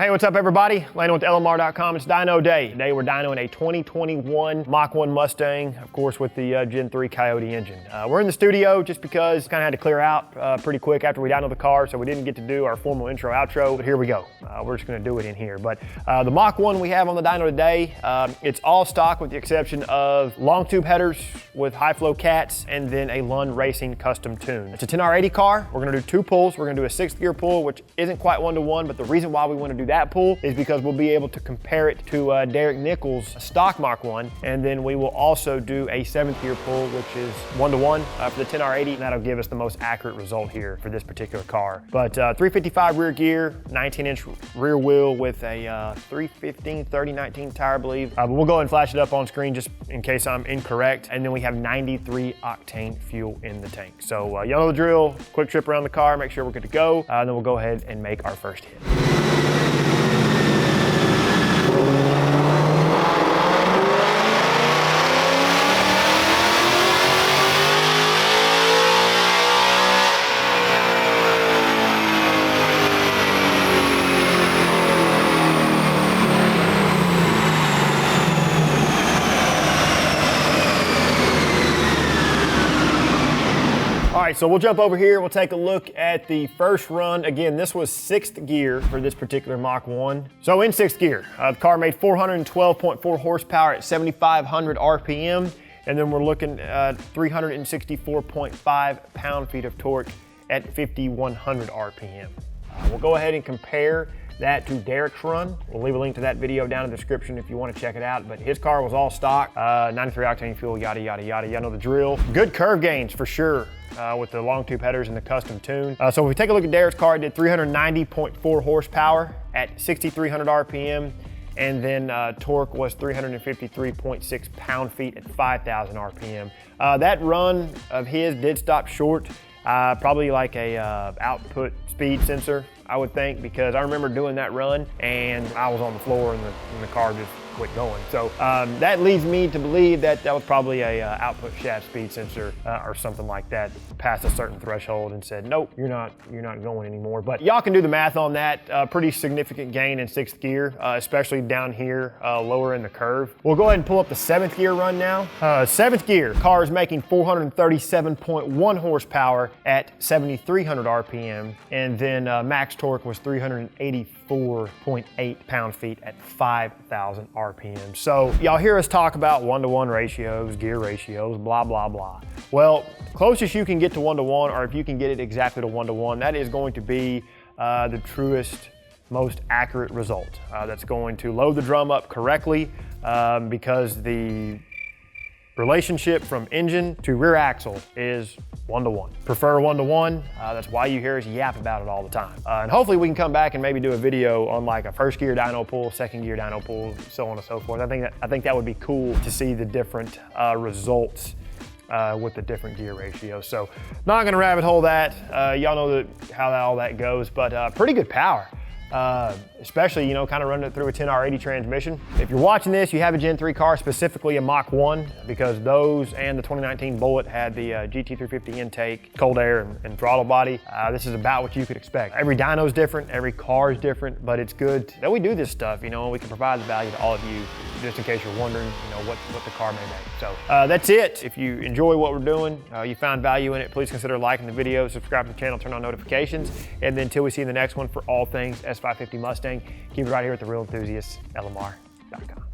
right, hey, what's up everybody? Landan with LMR.com. It's Dyno Day. Today we're dynoing a 2021 Mach 1 Mustang, of course with the Gen 3 Coyote engine. We're in the studio just because kind of had to clear out pretty quick after we dynoed the car, so we didn't get to do our formal intro outro, but here we go. We're just gonna do it in here. But the Mach 1 we have on the dyno today, it's all stock with the exception of long tube headers with high flow cats and then a Lund Racing custom tune. It's a 10R80 car. We're gonna do two pulls. We're gonna do a 6th gear pull, which isn't quite 1-to-1, but the reason why we want to do that pull is because we'll be able to compare it to Derek Nichols' stock Mach 1, and then we will also do a 7th gear pull, which is 1-to-1 for the 10R80, and that'll give us the most accurate result here for this particular car. But 355 rear gear, 19-inch rear wheel with a 315 3019 tire, I believe. But we'll go ahead and flash it up on screen just in case I'm incorrect. And then we have 93 octane fuel in the tank. So y'all know the drill. Quick trip around the car, make sure we're good to go. Then we'll go ahead and make our first hit. All right, so we'll jump over here. We'll take a look at the first run. Again, this was 6th gear for this particular Mach 1. So in 6th gear, the car made 412.4 horsepower at 7,500 RPM. And then we're looking at 364.5 pound-feet of torque at 5,100 RPM. We'll go ahead and compare that to Derek's run. We'll leave a link to that video down in the description if you want to check it out, but his car was all stock, 93 octane fuel, yada, yada, yada. You know the drill. Good curve gains for sure with the long tube headers and the custom tune. So if we take a look at Derek's car, it did 390.4 horsepower at 6,300 RPM, and then torque was 353.6 pound-feet at 5,000 RPM. That run of his did stop short, probably like a output speed sensor, I would think, because I remember doing that run and I was on the floor and the car just quit going. So that leads me to believe that that was probably a output shaft speed sensor or something like that, past a certain threshold and said, nope, you're not going anymore. But y'all can do the math on that. Pretty significant gain in 6th gear, especially down here, lower in the curve. We'll go ahead and pull up the 7th gear run now. 7th gear, car is making 437.1 horsepower at 7,300 RPM, and then max torque was 384.8 pound-feet at 5,000 RPM. So y'all hear us talk about 1-to-1 ratios, gear ratios, blah, blah, blah. Well, closest you can get to 1-to-1, or if you can get it exactly to 1-to-1, that is going to be the truest, most accurate result. That's going to load the drum up correctly because the relationship from engine to rear axle is 1-to-1. Prefer 1-to-1. That's why you hear us yap about it all the time. And hopefully we can come back and maybe do a video on like a 1st gear dyno pull, 2nd gear dyno pull, so on and so forth. I think that would be cool to see the different results with the different gear ratios. So not gonna rabbit hole that. Y'all know how all that goes, but pretty good power. Especially, you know, kind of running it through a 10R80 transmission. If you're watching this, you have a Gen 3 car, specifically a Mach 1, because those and the 2019 Bullet had the GT350 intake, cold air, and throttle body. This is about what you could expect. Every dyno is different, every car is different, but it's good that we do this stuff, you know, and we can provide the value to all of you, just in case you're wondering, you know, what the car may make. So that's it. If you enjoy what we're doing, you found value in it, please consider liking the video, subscribe to the channel, turn on notifications, and then until we see you in the next one, for all things S550 Mustang, keep it right here at The Real Enthusiast, LMR.com.